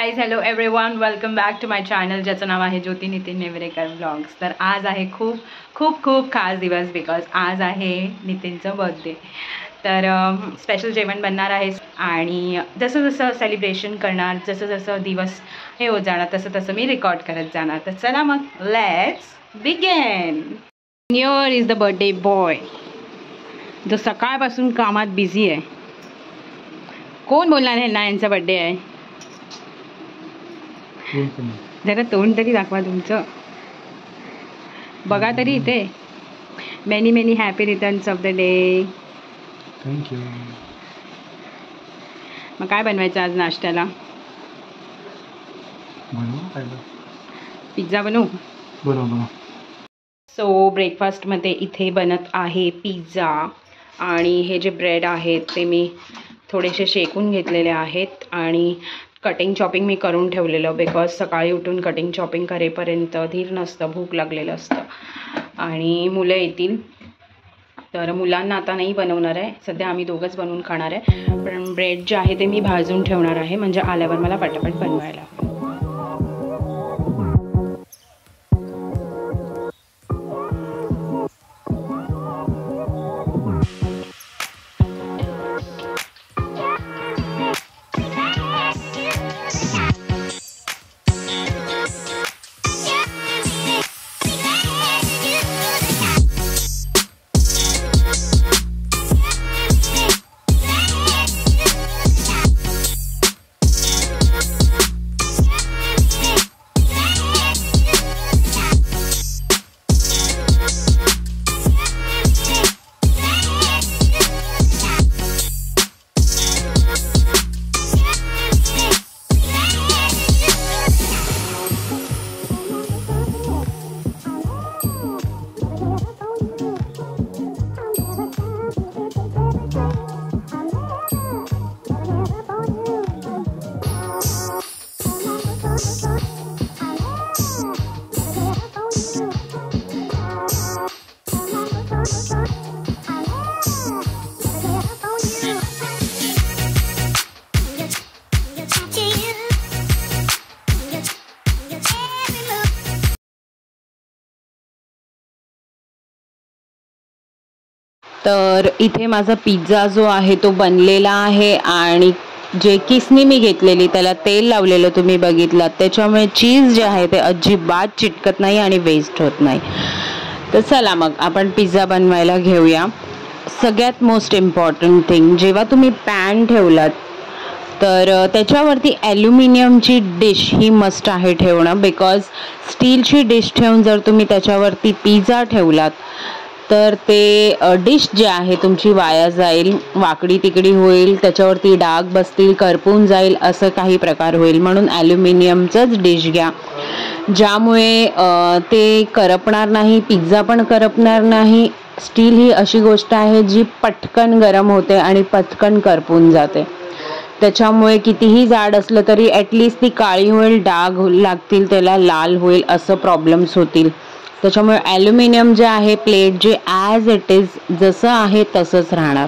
Guys, hello everyone, welcome back to my channel ज्याचं नाव आहे ज्योती नितीन नेवरेकर व्लॉग्स. तर आज आहे खूप खूप खूप खास दिवस बिकॉज आज आहे नितीनचं बर्थडे. तर स्पेशल जेवण बनणार आहे आणि जसं जसं सेलिब्रेशन करणार, जसं जसं दिवस हे होत जाणार तसं तसं मी रेकॉर्ड करत जाणार. तर चला मग let's begin. Here is the birthday boy जो सकाळपासून कामात बिझी आहे. कोण बोलणार आहे ना यांचा बर्थडे आहे? जरा तोंड तरी दाखवा तुमचं. बघा तरी इथे. Many many happy returns of the day. Thank you. मग काय बनवायचं आज नाश्त्याला? पिझ्झा बनवू? बरोबर. सो ब्रेकफास्टमध्ये इथे बनत आहे पिझ्झा आणि हे जे ब्रेड आहेत ते मी थोडेसे शेकून घेतलेले आहेत आणि कटिंग चॉपिंग मी करून ठेवलेलं बिकॉज सकाळी उठून कटिंग चॉपिंग करेपर्यंत धीर नसतं, भूक लागलेलं असतं आणि मुलं येतील. तर मुलांना आता नाही बनवणार आहे, सध्या आम्ही दोघंच बनवून खाणार आहे. पण ब्रेड जे आहे ते मी भाजून ठेवणार आहे म्हणजे आल्यावर मला पटापट बनवायला. तर इथे माझा पिझ्झा जो आहे तो बनलेला आहे आणि जे किसनी मी घेतलेली त्याला तेल लावलेलं तुम्ही बघितलं, त्याच्यामुळे चीज जे आहे ते अजिबात चिटकत नाही आणि वेस्ट होत नाही. तर चला मग आपण पिझ्झा बनवायला घेऊया. सगळ्यात मोस्ट इम्पॉर्टंट थिंग, जेव्हा तुम्ही पॅन ठेवलात तर त्याच्यावरती ॲल्युमिनियमची डिश ही मस्ट आहे ठेवणं बिकॉज स्टीलची डिश ठेवून जर तुम्ही त्याच्यावरती पिझ्झा ठेवलात तर ते डिश जे आहे तुमची वाया जाईल, वाकडी तिकडी होईल, त्याच्यावरती डाग बसतील, करपून जाईल, असं काही प्रकार होईल. म्हणून ॲल्युमिनियमचंच डिश घ्या ज्यामुळे ते करपणार नाही, पिझ्झा पण करपणार नाही. स्टील ही अशी गोष्ट आहे जी पटकन गरम होते आणि पटकन करपून जाते. त्याच्यामुळे कितीही जाड असलं तरी ॲटलिस्ट ती काळी होईल, डाग लागतील, त्याला लाल होईल, असं प्रॉब्लेम्स होतील. त्याच्यामुळे ॲल्युमिनियम जे आहे प्लेट जे ॲज इट इज जसं आहे तसंच राहणार.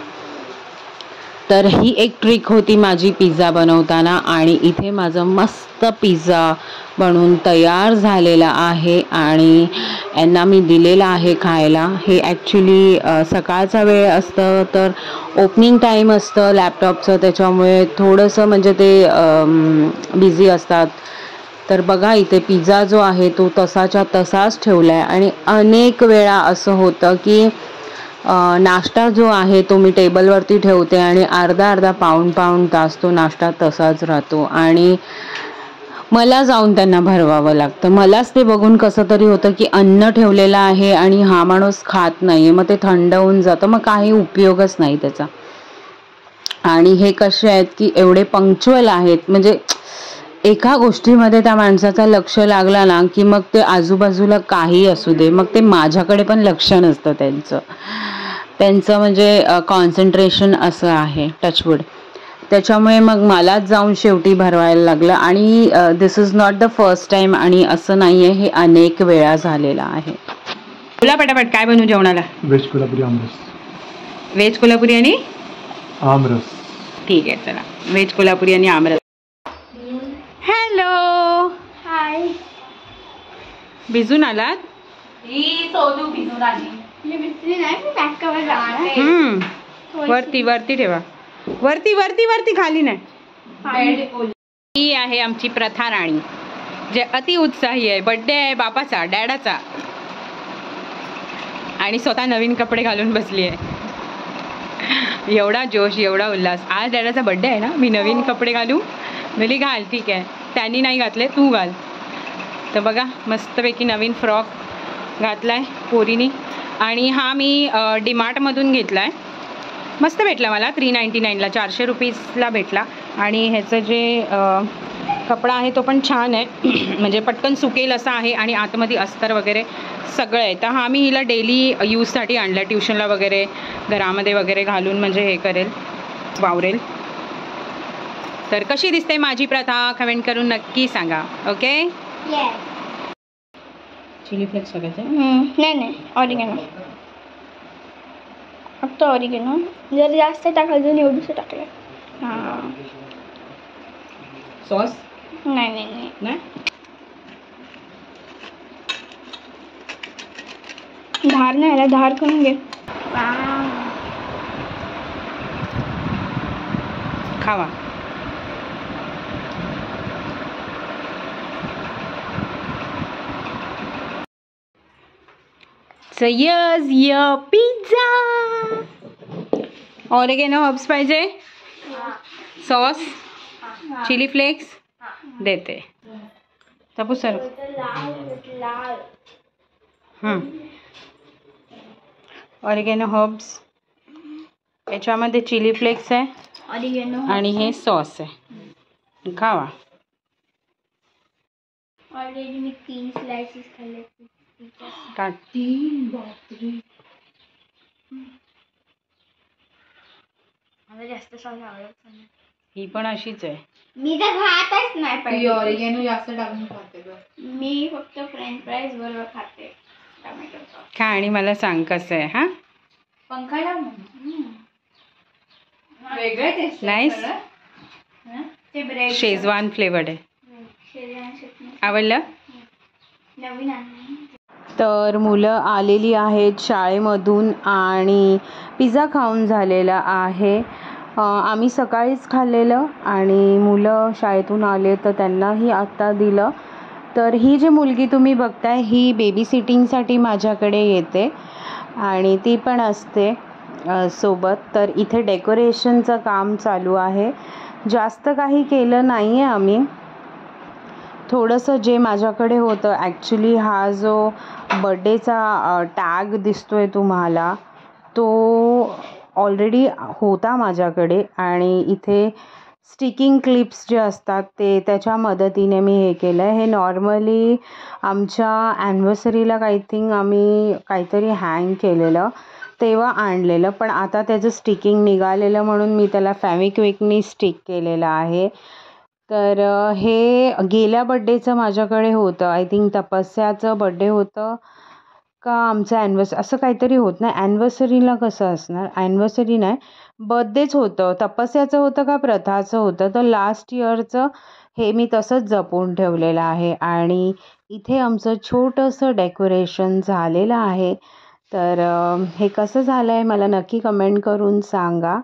तर ही एक ट्रिक होती माझी पिझ्झा बनवताना आणि इथे माझं मस्त पिझ्झा बनवून तयार झालेला आहे आणि यांना मी दिलेला आहे खायला. हे ॲक्च्युली सकाळचा वेळ असतं तर ओपनिंग टाईम असतं लॅपटॉपचं, त्याच्यामुळे थोडंसं म्हणजे ते बिझी असतात. तर बघा इथे पिझ्झा जो आहे तो तसाच्या तसाच ठेवला आहे आणि अनेक वेळा असं होतं की नाश्ता जो आहे तो मी टेबलवरती ठेवते आणि अर्धा पाऊण तास तो नाश्ता तसाच राहतो आणि मला जाऊन त्यांना भरवावं लागतं. मलाच ते बघून कसं तरी होतं की अन्न ठेवलेलं आहे आणि हा माणूस खात नाही आहे, मग ते थंड होऊन जातं, मग काही उपयोगच नाही त्याचा. आणि हे कसे आहेत की एवढे पंक्च्युअल आहेत, म्हणजे एका गोष्टीमध्ये त्या माणसाचं लक्ष लागला ना की मग ते आजूबाजूला काही असू दे, मग ते माझ्याकडे पण लक्ष नसतं त्यांचं म्हणजे कॉन्सन्ट्रेशन असं आहे, टचवूड. त्याच्यामुळे मग मलाच जाऊन शेवटी भरवायला लागलं आणि this is not the first time आणि असं नाही आहे, हे अनेक वेळा झालेलं आहे. तुला पटापट काय बनवू जेवणाला? व्हेज कोल्हापुरी आमरस. व्हेज कोल्हापुरी आणि आमरस. ठीक आहे, चला व्हेज कोल्हापुरी आणि आमरस. भिजून आलात? ही सोनू भिजून आली. मी भिजली नाही, मी बॅक कवर लावणार. वरती वरती ठेवा, वरती वरती वरती, खाली नाही. ही आहे आमची प्रथा राणी, जे अति उत्साही आहे. बर्थडे आहे बापाचा, डॅडाचा, आणि स्वतः नवीन कपडे घालून बसली आहे. एवढा जोश, एवढा उल्हास. आज डॅडाचा बर्थडे आहे ना, मी नवीन कपडे घालू मिली. घाल, ठीक आहे. त्यांनी नाही घातले, तू घाल. तर बघा, मस्तपैकी नवीन फ्रॉक घातलाय पोरीनी. आणि हा मी डीमार्टमधून घेतला आहे. मस्त भेटला मला, 399ला, 400 रुपीजला भेटला. आणि ह्याचं जे कपडा आहे तो पण छान आहे, म्हणजे पटकन सुकेल असा आहे. आणि आतमध्ये अस्तर वगैरे सगळं आहे. तर हा मी हिला डेली यूजसाठी आणला, ट्युशनला वगैरे, घरामध्ये वगैरे घालून, म्हणजे हे करेल, वावरेल. तर कशी दिसते माझी प्रथा, कमेंट करून नक्की सांगा. ओके. चिली फ्लेक्स टाकायचे? नाही, ऑरिगॅनो. फक्त ऑरिगॅनो. जर जास्त टाकायचं, एवढंसं टाकलं. हां. सॉस? नाही. धार नाही आला, धार करून घे. खावा. So here's your pizza. Oregano herbs पाहिजे? सॉस, चिली फ्लेक्स देते. तपू सर. ऑरिगॅनो हर्ब्स, याच्यामध्ये चिली फ्लेक्स आहे, ऑरिगॅनो आणि हे सॉस आहे. खावा. ऑलरेडी मी 3 स्लाइसेस खाल्ले. मला जास्त सॉस आवडत नाही. ही पण अशीच आहे. मी तर खातच नाही. ती ऑरिगॅनो जास्त टाकून खाते बघ. मी फक्त फ्रेंच फ्राईज बरोबर खाते टोमॅटो सॉस. खा आणि मला सांग कसं आहे. हा, पंखा लाव वेगळं टेस्ट. नाईस. ते ब्रेड शेजवान फ्लेवर्ड आहे. शेजवान चटणी आवडलं? नवीन आहे. तर मुलं आलेली आहेत शाळेमधून आणि पिझ्झा खाऊन झालेला आहे. आम्ही सकाळीच खाल्लेलं आणि मुलं शाळेतून आले तर त्यांनाही आत्ता दिलं. तर ही जी मुलगी तुम्ही बघताय ही बेबी सिटिंगसाठी माझ्याकडे येते आणि ती पण असते सोबत. तर इथे डेकोरेशनचं काम चालू आहे. जास्त काही केलं नाही आहे आम्ही, थोडंसं जे माझ्याकडे होतं. ॲक्च्युली हा जो बड्डेचा टॅग दिसतो आहे तुम्हाला, तो ऑलरेडी होता माझ्याकडे. आणि इथे स्टिकिंग क्लिप्स जे असतात ते त्याच्या मदतीने मी हे केलं आहे. हे नॉर्मली आमच्या ॲनिव्हर्सरीला आम्ही काहीतरी हँग केलेलं तेव्हा आणलेलं, पण आता त्याचं स्टिकिंग निघालेलं म्हणून मी त्याला फेविक्विकनी स्टिक केलेलं आहे. तर हे गेल्या बड्डेचं माझ्याकडे होतं. आय थिंक तपस्याचं बड्डे होतं का आमचं ॲनिव्हर्सरी, असं काहीतरी होत नाही. ॲनिव्हर्सरीला कसं असणार, ॲनिव्हर्सरी नाही, बर्थडेच होतं. तपस्याचं होतं का प्रथाचं होतं. तर लास्ट इयरचं हे मी तसंच जपून ठेवलेलं आहे. आणि इथे आमचं छोटंसं डेकोरेशन झालेलं आहे. तर हे कसं झालं आहे मला नक्की कमेंट करून सांगा.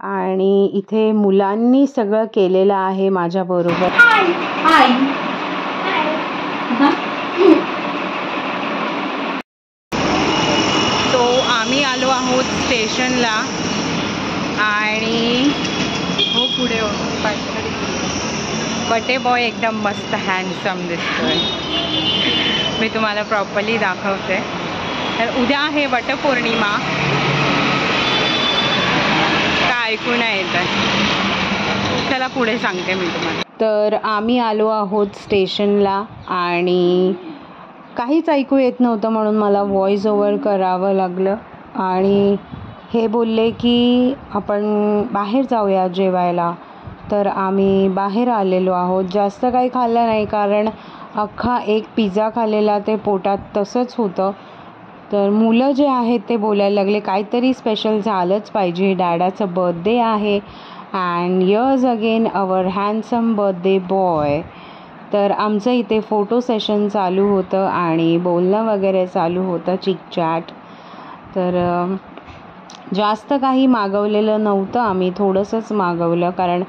आणि इथे मुलांनी सगळं केलेलं आहे माझ्याबरोबर. तो आम्ही आलो आहोत स्टेशनला आणि हो पुढे बड्डे बॉय एकदम मस्त हँडसम दिसतोय. मी तुम्हाला प्रॉपरली दाखवते. तर उद्या आहे वटपौर्णिमा. काय ऐकू नाही येत आहे, चला पुढे सांगते मी तुम्हाला. तर आम्ही आलो आहोत स्टेशनला आणि काहीच ऐकू येत नव्हतं म्हणून मला व्हॉइस ओव्हर करावं लागलं. आणि हे बोलले की आपण बाहेर जाऊया जेवायला. तर आम्ही बाहेर आलेलो आहोत. जास्त काही खाल्लं नाही कारण अख्खा एक पिझ्झा खाल्लेला ते पोटात तसंच होतं. तर मुलं जे आहेत ते बोलायला लागले काहीतरी स्पेशल झालंच पाहिजे, डॅडाचं बर्थडे आहे and years again our handsome birthday boy. तर आमचं इथे फोटो सेशन चालू होतं आणि बोलणं वगैरे चालू होतं, चिकचॅट. तर जास्त काही मागवलेलं नव्हतं आम्ही, थोडंसंच मागवलं कारण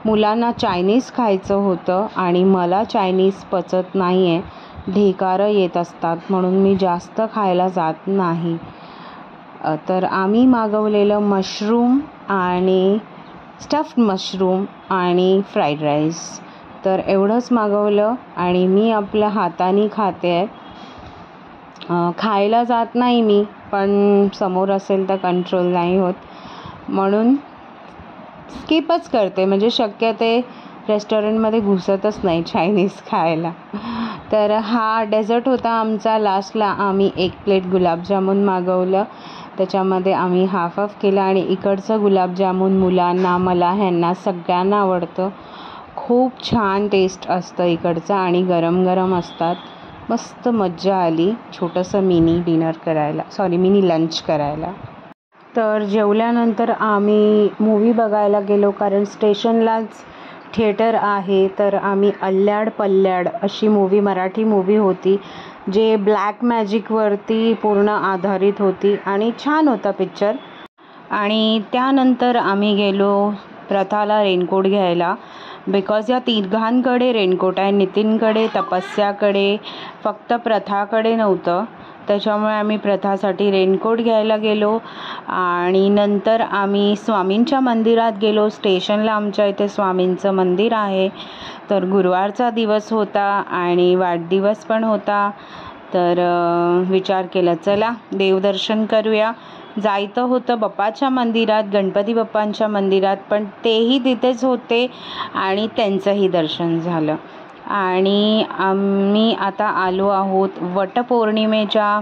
मुलांना चायनीज खायचं होतं आणि मला चायनीज पचत नाही आहे, ढेकारं येत असतात म्हणून मी जास्त खायला जात नाही. तर आम्ही मागवलेलं मशरूम आणि स्टफ्ड मशरूम आणि फ्राईड राईस. तर एवढंच मागवलं आणि मी आपल्या हाताने खाते आहे. खायला जात नाही मी, पण समोर असेल तर कंट्रोल नाही होत म्हणून स्किपच करते. म्हणजे शक्य ते रेस्टॉरंटमध्ये घुसतच नाही चायनीज खायला. तर हा डेझर्ट होता आमचा. लास्टला आम्ही 1 प्लेट गुलाबजामुन मागवलं, त्याच्यामध्ये आम्ही हाफ केलं आणि इकडचं गुलाबजामुन मुलांना, मला, ह्यांना सगळ्यांना आवडतं. खूप छान टेस्ट असतं इकडचं आणि गरम गरम असतात. मस्त मज्जा आली छोटंसं मिनी लंच करायला. तर जेवल्यानंतर आम्ही मूवी बघायला गेलो कारण स्टेशनलाच थिएटर आहे. तर आम्ही अल्ल्याड पल्ल्याड अशी मराठी मूवी होती, जे ब्लॅक मॅजिकवरती पूर्ण आधारित होती आणि छान होता पिक्चर. आणि त्यानंतर आम्ही गेलो प्रथाला रेनकोट घ्यायला, बिकॉज या तिघांकडे रेनकोट आहे. नितीनकडे, तपस्याकडे, फक्त प्रथाकडे नव्हतं. त्याच्यामुळे आम्ही प्रथासाठी रेनकोट घ्यायला गेलो आणि नंतर आम्ही स्वामींच्या मंदिरात गेलो. स्टेशनला आमच्या इथे स्वामींचं मंदिर आहे. तर गुरुवारचा दिवस होता आणि वाढदिवस पण होता. तर विचार केला चला देवदर्शन करूया. जायचं होतं बाप्पाच्या मंदिरात, गणपती बाप्पांच्या मंदिरात, पण तेही तिथेच होते आणि त्यांचंही दर्शन झालं. आणि आम्ही आता आलो आहोत वटपौर्णिमेच्या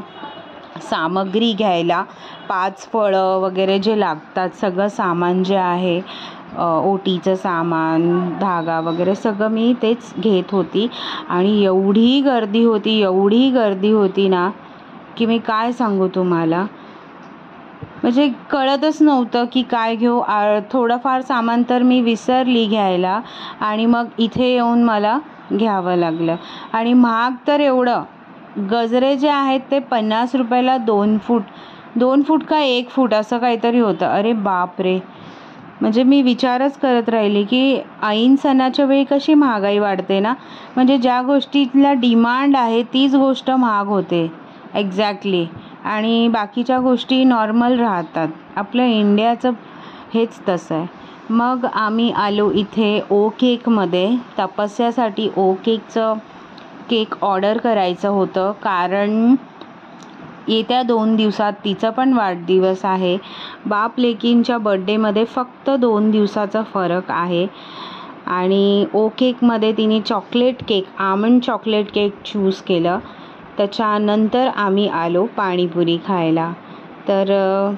सामग्री घ्यायला. 5 फळं वगैरे जे लागतात, सगळं सामान जे आहे, ओटीचं सामान, धागा वगैरे सगळं मी तेच घेत होती. आणि एवढी गर्दी होती ना की मी काय सांगू तुम्हाला. म्हणजे कळतच नव्हतं की काय घेऊ. थोडंफार सामान तर मी विसरली घ्यायला आणि मग इथे येऊन मला घ्यावं लागलं. आणि महाग तर एवढं. गजरे जे आहेत ते 50 रुपयाला 2 फूट का 1 फूट असं काहीतरी होतं. अरे बापरे. म्हणजे मी विचारच करत राहिली की ऐन सणाच्या वेळी कशी महागाई वाढते ना. म्हणजे ज्या गोष्टीला डिमांड आहे तीच गोष्ट महाग होते एक्झॅक्टली, आणि बाकीच्या गोष्टी नॉर्मल राहतात. आपलं इंडियाचं हेच तसं आहे. मग आम्ही आलो इथे ओ केकमध्ये. तपस्यासाठी ओ केकचं केक ऑर्डर करायचं होतं कारण येत्या 2 दिवसात तिचं पण वाढदिवस आहे. बाप लेकींच्या बड्डेमध्ये फक्त 2 दिवसाचा फरक आहे. आणि ओ केकमध्ये तिने आमंड चॉकलेट केक चूज केलं. त्याच्यानंतर आम्ही आलो पाणीपुरी खायला. तर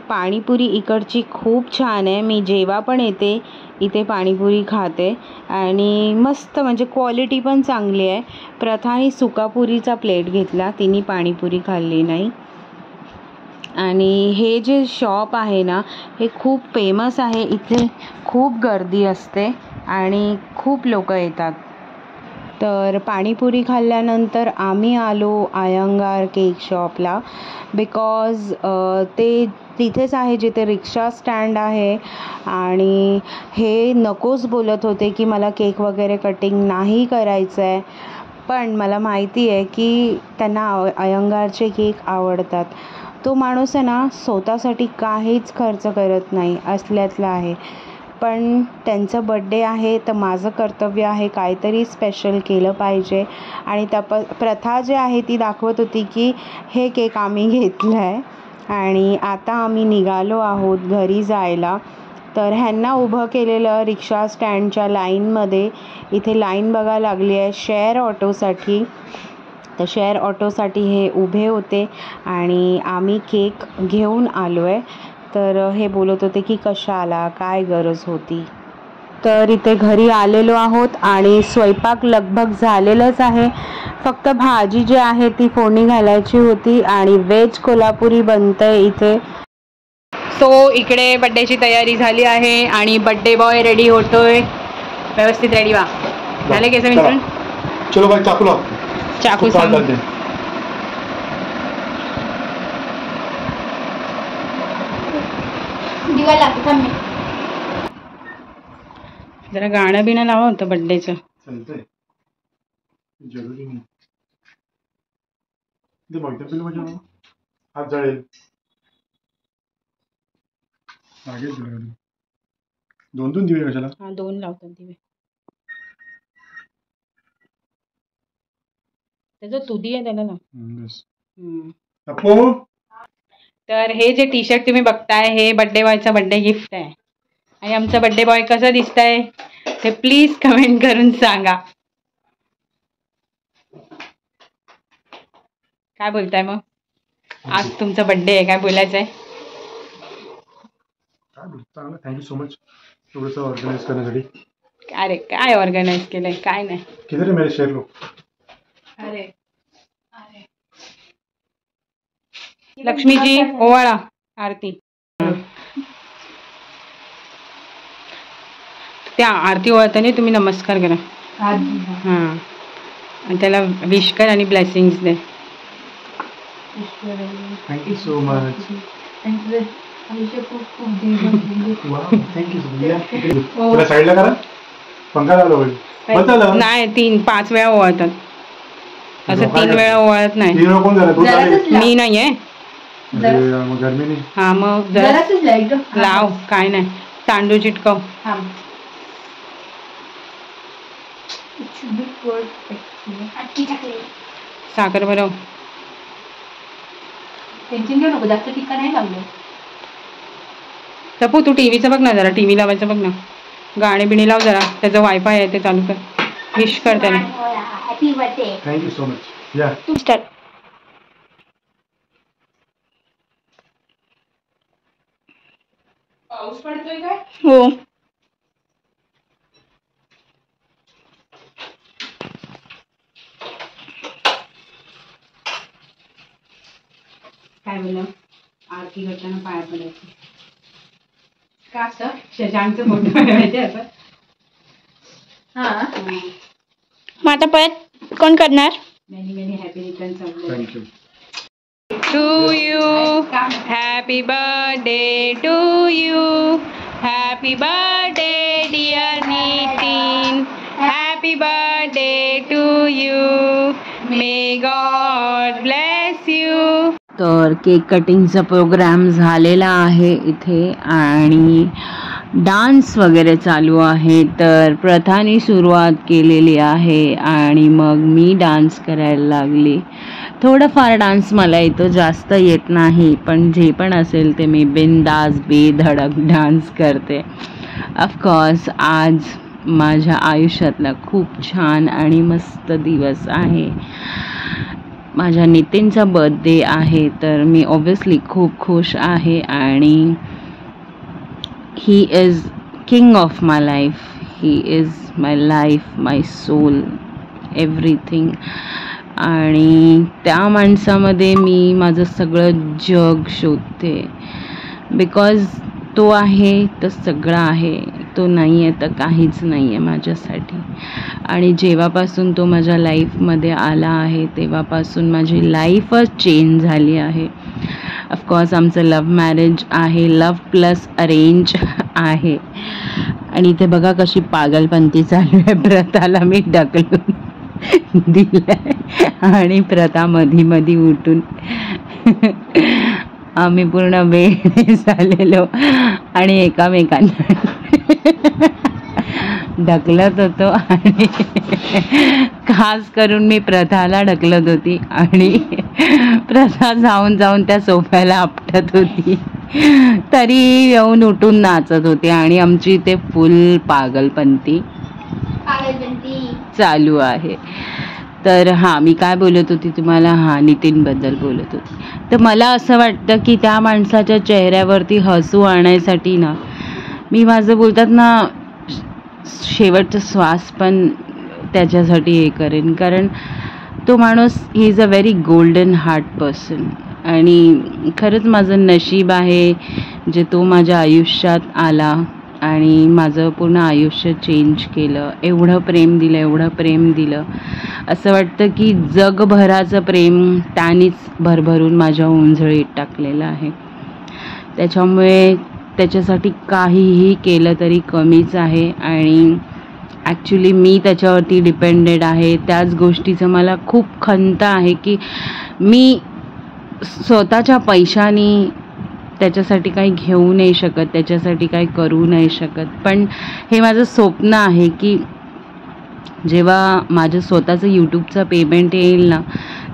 पाणीपुरी इकडची खूप छान आहे. मी जेव्हा पण येते इथे पाणीपुरी खाते आणि मस्त, म्हणजे क्वालिटी पण चांगली आहे. प्रथाने सुकापुरीचा प्लेट घेतला, तिने पाणीपुरी खाल्ली नाही. आणि हे जे शॉप आहे ना हे खूप फेमस आहे. इथे खूप गर्दी असते आणि खूप लोक येतात. तर पाणीपुरी खाल्ल्यानंतर आम्ही आलो अयंगार केक शॉपला, बिकॉज ते तिथेच आहे जिथे रिक्षा स्टँड आहे. आणि हे नकोच बोलत होते की मला केक वगैरे कटिंग नाही करायचं आहे, पण मला माहिती आहे की त्यांना अयंगारचे केक आवडतात. तो माणूस आहे ना स्वतःसाठी काहीच खर्च करत नाही, असल्यातला आहे. पण त्यांचं बड्डे आहे तर माझं कर्तव्य आहे काहीतरी स्पेशल केलं पाहिजे. आणि प्रथा जे आहे ती दाखवत होती की हे केक आम्ही घेतलं आहे. आणि आता आम्ही निघालो आहोत घरी जायला. तर ह्यांना उभं केलेलं रिक्षा स्टँडच्या लाईनमध्ये. इथे लाईन बघा लागली आहे शेअर ऑटोसाठी. तर शेअर ऑटोसाठी हे उभे होते आणि आम्ही केक घेऊन आलो आहे. तर हे बोलत होते की कशाला, काय गरज होती. तर इथे घरी आलेलो आहोत आणि स्वयंपाक लगभग झालेलंच आहे. फक्त भाजी जी आहे ती फोडणी घालायची होती आणि व्हेज कोल्हापुरी बनतंय इथे. सो इकडे बड्डेची तयारी झाली आहे आणि बड्डे बॉय रेडी होतोय. व्यवस्थित रेडी व्हा. झाले केस मिस्टर? चलो भाई चाकू लाओ. चाकू खूप त्रास सांग. झालते. दिवा लागतो थांब मी. जरा गाणं बिणं लावा होतं बर्थडेचं. चालतंय. जरुरी नाही. ते बघता पिलं म्हणजे हात जळेल. मागे दोन दोन दिवे कशाला? हा 2 लावतात दिवे. त्याचं तुदी आहे त्याला ना. बस. हम्म. अप्पू तर हे जे टी शर्ट तुम्ही बघताय हे बर्थडे बॉयचा बर्थडे गिफ्ट आहे आणि आमचा बर्थडे बॉय कसं दिसतंय ते प्लीज कमेंट करून सांगा. काय बोलताय मग? आज तुमचा बर्थडे आहे, काय बोलायचंय? काय बोलतो चांगलं. थँक्यू सो मच थोडंसं ऑर्गनाईज करण्यासाठी. अरे काय ऑर्गनाईज केलंय? काय नाही. किधर है मेरे शेर लोग? अरे लक्ष्मीजी ओवाळा आरती. त्या आरती ओवाळताना तुम्ही नमस्कार करा. हा आणि त्याला विश कर आणि ब्लेसिंग्स दे. Thank you so much. आयुष्य खूप खूप दिवस. Wow thank you so much. साईडला करा. पंखा लावला पाहिजे. बस झालं. नाही 3-5 वेळा ओवाळतात. असं 3 वेळा ओवाळत नाही. 3 वेळा कोण झाला? तू झाली. मी नाहीये. अरे मग गरमी नाही. हा मग जरा लाव. काय नाही तांदूळ चिटकव. साखर भरव. टेन्शन घेऊ नको, जास्त टिक्का नाही लावलं. तपू तू टीव्हीचं बघ ना, जरा टीव्ही लावायचं बघ ना. गाणे बिणी लाव जरा. त्याचं वायफाय आहे ते चालू कर. विश कर त्याला. Happy birthday. Thank you so much. या तू स्टार्ट. पाऊस पडतोय काय? हो. काय बोललं? आरती करताना पाया पडायचं. का असं? शशांकचं फोटो बनवायचे असं. हा मग आता परत कोण करणार? Many happy returns of the day. Thank you. To you, happy birthday to you, happy birthday dear Nitin, happy birthday to you, may God bless you. तर केक कटिंगचा प्रोग्राम झालेला आहे इथे आणि डान्स वगैरे चालू आहे. तर प्रथाने सुरुवात केलेली आहे आणि मग मी डान्स करायला लागली. थोडंफार डान्स मला येतो, जास्त येत नाही, पण जे पण असेल ते मी बिनधास्त बेधडक डान्स करते. ऑफकोर्स आज माझ्या आयुष्यातला खूप छान आणि मस्त दिवस आहे. माझ्या नितीनचा बर्थडे आहे तर मी ऑब्वियसली खूप खुश आहे आणि he is king of my life. He is my life, my soul, everything. आणि त्या माणसामध्ये मी माझं सगळं जग शोधते. बिकॉज तो आहे तर सगळं आहे, तो नाही आहे तर काहीच नाही आहे माझ्यासाठी. आणि जेव्हापासून तो माझ्या लाईफमध्ये आला आहे तेव्हापासून माझी लाईफच चेंज झाली आहे. ऑफकोर्स आमचं लव्ह मॅरेज आहे, लव्ह प्लस अरेंज आहे. आणि इथे बघा कशी पागलपंती चालू आहे. प्रथाला मी ढकलून दिलंय आणि प्रथा मधी उठून आम्ही पूर्ण वेळ झालेलो आणि एकामेकांना ढकलत होतो आणि खास करून मी प्रथाला ढकलत होती आणि प्रथा जाऊन त्या सोफ्याला आपटत होती, तरी येऊन उठून नाचत होती आणि आमची ते फुल पागलपंती चालू आहे. तर हां, मी काय बोलत होती तुम्हाला? हां, नितीनबद्दल बोलत होती. तर मला असं वाटतं की त्या माणसाच्या चेहऱ्यावरती हसू आणण्यासाठी ना मी माझं बोलतात ना शेवटचा श्वास पण त्याच्यासाठी हे करेन. कारण तो माणूस he is a very golden heart person आणि खरंच माझं नशीब आहे जे तो माझ्या आयुष्यात आला आणि माझं पूर्ण आयुष्य चेंज केलं. एवढं प्रेम दिलं असं वाटतं की जगभराचं प्रेम त्यानेच भरभरून माझ्या ओंजळीत टाकलेलं आहे. त्याच्यामुळे त्याच्यासाठी काहीही केलं तरी कमीच आहे आणि ॲक्च्युली मी त्याच्यावरती डिपेंडेड आहे. त्याच गोष्टीचं मला खूप खंत आहे की मी स्वतःच्या पैशानी त्याच्यासाठी काही घेऊ नाही शकत, त्याच्यासाठी काही करू नाही शकत. पण हे माझं स्वप्न आहे की जेव्हा माझं स्वतःचं यूट्यूबचं पेमेंट येईल ना,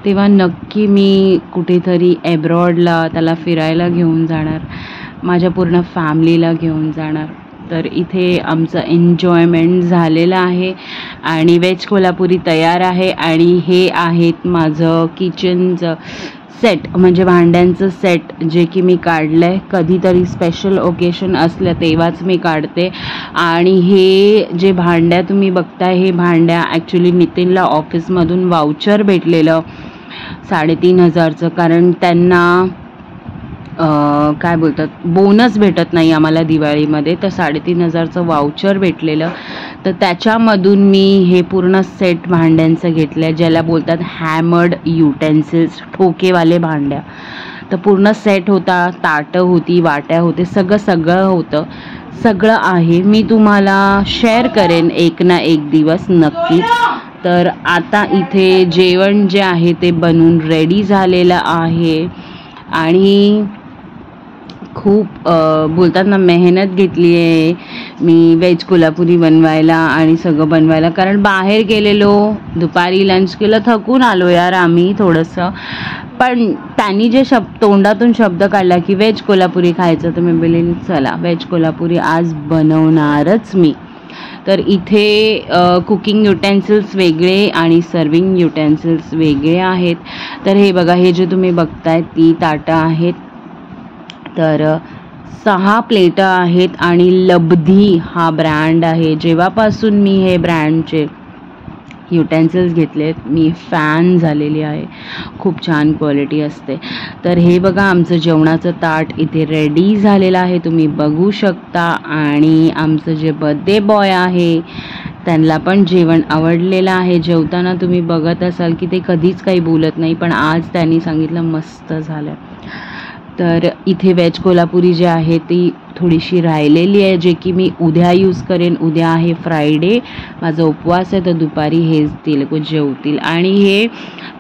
तेव्हा नक्की मी कुठेतरी ॲब्रॉडला त्याला फिरायला घेऊन जाणार, माझ्या पूर्ण फॅमिलीला घेऊन जाणार. तर इथे आमचं एन्जॉयमेंट झालेलं आहे आणि वेज कोल्हापुरी तयार आहे. आणि हे आहेत माझं किचनचं सेट, म्हणजे भांड्यांचं सेट, जे की मी काढलं आहे. कधीतरी स्पेशल ओकेशन असलं तेव्हाच मी काढते. आणि हे जे भांड्या तुम्ही बघताय, हे भांड्या ॲक्च्युली नितीनला ऑफिसमधून वाउचर भेटलेलं 3,500चं, कारण त्यांना काय बोलतात, बोनस भेटत नाही आम्हाला दिवाळीमध्ये, तर 3,500चं वाउचर भेटलेलं. तर त्याच्यामधून मी हे पूर्ण सेट भांड्यांचं घेतलं आहे, ज्याला बोलतात हॅमर्ड युटेन्सिल्स, ठोकेवाले भांड्या. तर पूर्ण सेट होता, ताटं होती, वाट्या होते, सगळं होतं, सगळं आहे. मी तुम्हाला शेअर करेन एक ना एक दिवस नक्कीच. तर आता इथे जेवण जे आहे ते बनून रेडी झालेलं आहे आणि खूप बोलतात ना, मेहनत घेतली आहे मी वेज कोल्हापुरी बनवायला आणि सगळं बनवायला. कारण बाहेर गेलेलो, दुपारी लंच केलं, थकून आलो यार आम्ही थोडंसं. पण त्यांनी जे तोंडातून शब्द काढला की वेज कोल्हापुरी खायचं, तर मी बोलले चला वेज कोल्हापुरी आज बनवणारच मी. तर इथे कुकिंग युटेन्सिल्स वेगळे आणि सर्विंग युटेन्सिल्स वेगळे आहेत. तर हे बघा, हे जे तुम्ही बघताय ती ताटं आहेत. तर 6 प्लेटं आहेत आणि लब्धी हा ब्रँड आहे. जेव्हापासून मी हे ब्रँडचे युटेन्सिल्स घेतलेत मी फॅन झालेली आहे. खूप छान क्वालिटी असते. तर हे बघा, आमचं जेवणाचं ताट इथे रेडी झालेलं आहे, तुम्ही बघू शकता. आणि आमचं जे बर्थडे बॉय आहे त्यांना पण जेवण आवडलेलं आहे. जेवताना तुम्ही बघत असाल की ते कधीच काही बोलत नाही, पण आज त्यांनी सांगितलं मस्त झालं. तर इथे वेज कोल्हापुरी जी आहे ती थोडीशी राहिलेली आहे, जे की मी उद्या यूज करेन. उद्या आहे फ्रायडे, माझा उपवास आहे, तर दुपारी हेच ते लोक जेवतील. आणि हे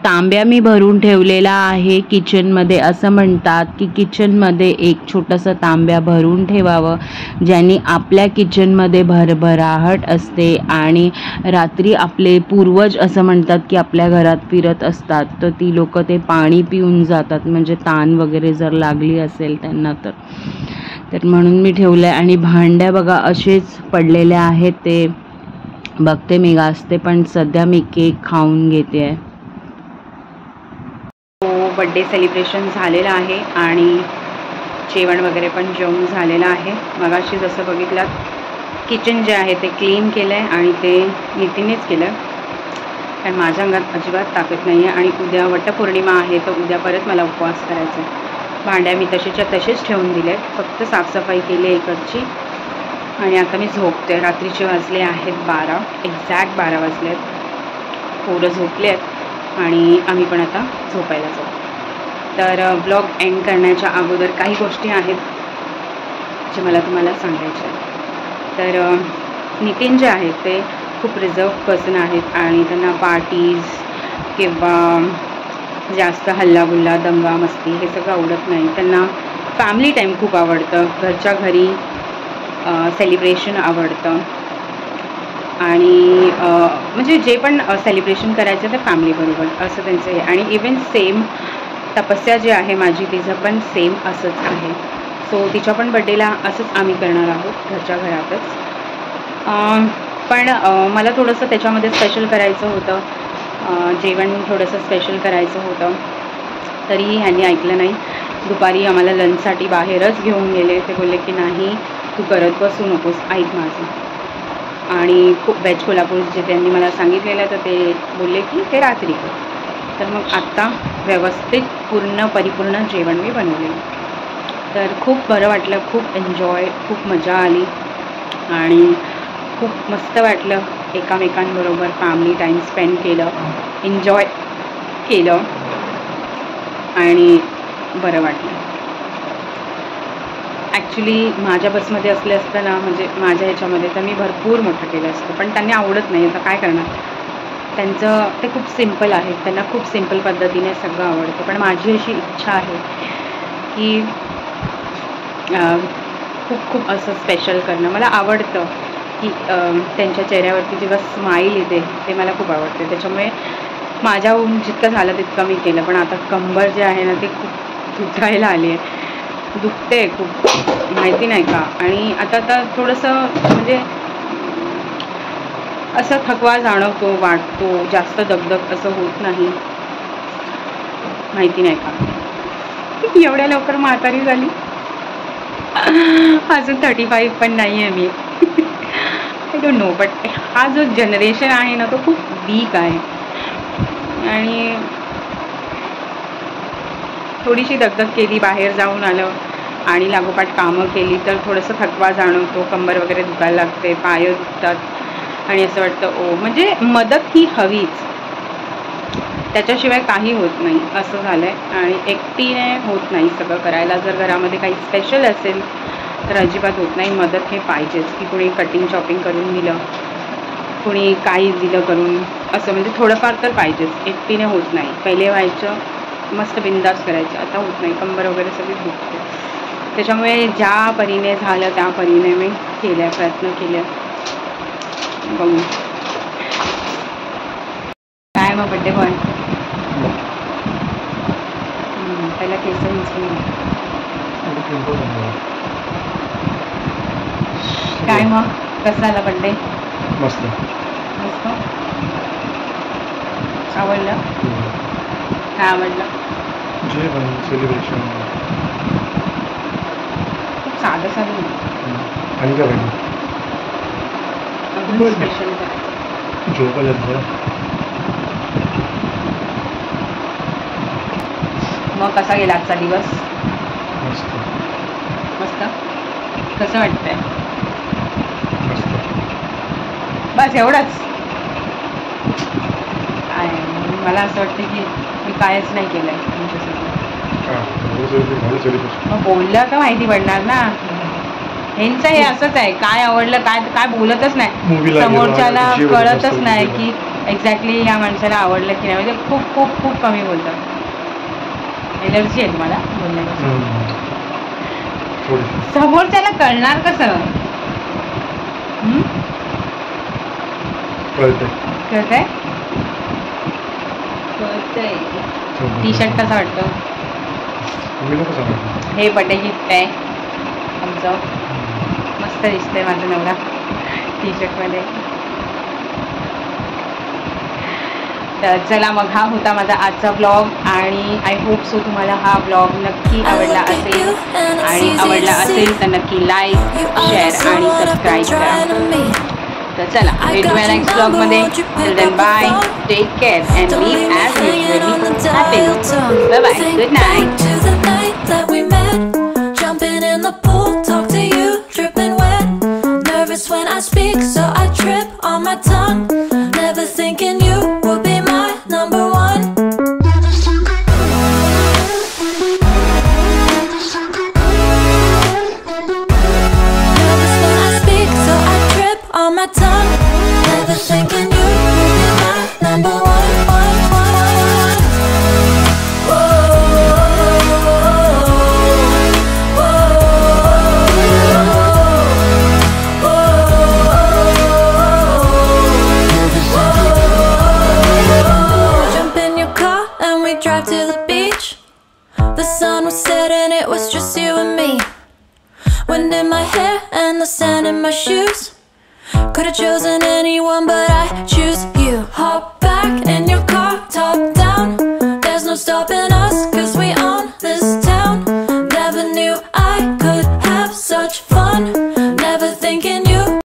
तांब्या मी भरून ठेवलेला आहे किचनमध्ये. असं म्हणतात की किचनमध्ये एक छोटंसं तांब्या भरून ठेवावं, ज्याने आपल्या किचनमध्ये भरभराहट असते. आणि रात्री आपले पूर्वज असं म्हणतात की आपल्या घरात फिरत असतात, तर ती लोक ते पाणी पिऊन जातात, म्हणजे ताण वगैरे जर लागली असेल त्यांना तर म्हणून मी ठेवलं आहे. आणि भांड्या बघा असेच पडलेले आहेत, ते बघते मी घासते, पण सध्या मी केक खाऊन घेते आहे. बड्डे सेलिब्रेशन झालेलं आहे आणि जेवण वगैरे पण जेवण झालेलं आहे. मगाशी जसं बघितलं किचन जे आहे ते क्लीन केलं आहे आणि ते नितीननेच केलं, कारण माझ्या अंगात अजिबात ताकद नाही आहे. आणि उद्या वटपौर्णिमा आहे, तर उद्या परत मला उपवास करायचा आहे. भांड्या मी तसेच्या तसेच ठेवून दिले, फक्त साफसफाई केली इकडची. आणि आता मी झोपते. रात्रीचे वाजले आहेत 12, एक्झॅक्ट 12 वाजले आहेत. पोरं झोपले आहेत आणि आम्ही पण आता झोपायला जाऊ. तर ब्लॉग एंड करण्याच्या अगोदर काही गोष्टी आहेत जे मला तुम्हाला सांगायच्या आहेत. तर नितीन जे आहेत ते खूप रिझर्व पर्सन आहेत आणि त्यांना पार्टीज किंवा जास्त हल्लागुल्ला, दंगा मस्ती हे सगळं आवडत नाही. त्यांना फॅमिली टाईम खूप आवडतं, घरच्या घरी सेलिब्रेशन आवडतं. आणि म्हणजे जे पण सेलिब्रेशन करायचं ते फॅमिलीबरोबर असं त्यांचं आहे. आणि इवन सेम तपस्या जी आहे माझी, तिचं पण सेम असंच आहे. सो तिच्या पण बड्डेला असंच आम्ही करणार आहोत घरच्या घरातच. पण मला थोडंसं त्याच्यामध्ये स्पेशल करायचं होतं, जेवण थोडंसं स्पेशल करायचं होतं, तरीही ह्यांनी ऐकलं नाही. दुपारी आम्हाला लंचसाठी बाहेरच घेऊन गेले. ते बोलले की नाही तू करत बसू नकोस, ऐक माझं. आणि खूप वेज कोल्हापूर जे त्यांनी मला सांगितलेलं, तर ते बोलले की ते रात्री कर. तर मग आत्ता व्यवस्थित परिपूर्ण जेवण मी बनवलेलं. तर खूप बरं वाटलं, खूप एन्जॉय, खूप मजा आली आणि खूप मस्त वाटलं. एकामेकांबरोबर फॅमिली टाईम स्पेंड केलं, एन्जॉय केलं आणि बरं वाटलं. ॲक्च्युली माझ्या बसमध्ये असले असताना म्हणजे माझ्या ह्याच्यामध्ये तर मी भरपूर मोठं केलं असतं, पण त्यांनी आवडत नाही. आता काय करणार, त्यांचं ते खूप सिम्पल आहे, त्यांना खूप सिम्पल पद्धतीने सगळं आवडतं. पण माझी अशी इच्छा आहे की खूप खूप असं स्पेशल करणं. मला आवडतं की त्यांच्या चेहऱ्यावरती जेव्हा स्माईल येते ते मला खूप आवडते. त्याच्यामुळे माझ्याहून जितकं झालं तितकं मी केलं. पण आता कंबर जे आहे ना ते खूप दुखायला आली आहे, दुखते खूप, माहिती नाही का. आणि आता थोडंसं म्हणजे असं थकवा जाणवतो, वाटतो, जास्त दगदग असं होत नाही, माहिती नाही का. एवढ्या लवकर म्हातारी झाली, अजून 35 पण नाही आहे मी. आय डोंट नो, बट हा जो जनरेशन आहे ना तो खूप वीक आहे आणि थोडीशी दगदग केली, बाहेर जाऊन आलं आणि लागोपाठ कामं केली तर थोडंसं थकवा जाणवतो, कंबर वगैरे दुखायला लागते, पाय दुखतात आणि असं वाटतं ओ, म्हणजे मदत ही हवीच, त्याच्याशिवाय काही होत नाही असं झालं आहे. आणि एकटीने होत नाही सगळं करायला. जर घरामध्ये काही स्पेशल असेल तर अजिबात होत नाही, मदत हे पाहिजेच. की कोणी कटिंग चॉपिंग करून दिलं, कोणी काही दिलं करून, असं म्हणजे थोडंफार तर पाहिजेच, एकटीने होत नाही. पहिले व्हायचं मस्त बिंदास करायचं, आता होत नाही, कंबर वगैरे सगळी दुखते. त्याच्यामुळे ज्या परीने झालं त्या परीने मी केलं आहे, प्रयत्न केले. बघू काय मग बड्डे बॉय. पहिला केस विचारून काय मग कसा झाला बड्डे. मस्त मस्त, आवडलं. काय आवडलं. जेवण, सेलिब्रेशन, खूप साधं साधं आणि काय पाहिजे. अजून स्पेशल करायचं. झोपायला बरं. मग कसा गेला आजचा दिवस. मस्त मस्त. कसं वाटतंय. मस्त. बस एवढंच. मला असं वाटतं की मी कायच नाही केलंय तुमच्यासोबत. मग बोललं का माहिती पडणार ना. ह्यांचं हे असंच आहे, काय आवडलं काय काय बोलतच नाही, समोरच्याला कळतच नाही की एक्झॅक्टली या माणसाला आवडलं की नाही. म्हणजे खूप खूप खूप कमी बोलतात. एलर्जी आहे तुम्हाला बोलण्याची. समोरच्याला कळणार कसं. कळतंय. टी शर्ट कसं वाटतं. हे बर्थडे गिफ्ट आहे आमचं. मस्त दिसतंय माझा नवरा टी शर्टमध्ये. तर चला मग हा होता माझा आजचा ब्लॉग आणि आय होप सो तुम्हाला हा ब्लॉग नक्की आवडला असेल आणि आवडला असेल तर नक्की लाईक शेअर आणि सबस्क्राईब करा. तर चला भेटूया नेक्स्ट ब्लॉगमध्ये. Till then bye, take care and live as usually happy. Bye bye, good night. When I speak, so I trip on my tongue. Never thinking you would be my number one. Nervous when I speak, so I trip on my tongue. Never thinking you would be my number one. Drive to the beach. The sun was setting, it was just you and me. Wind in my hair and the sand in my shoes. Could have chosen anyone, but I choose you.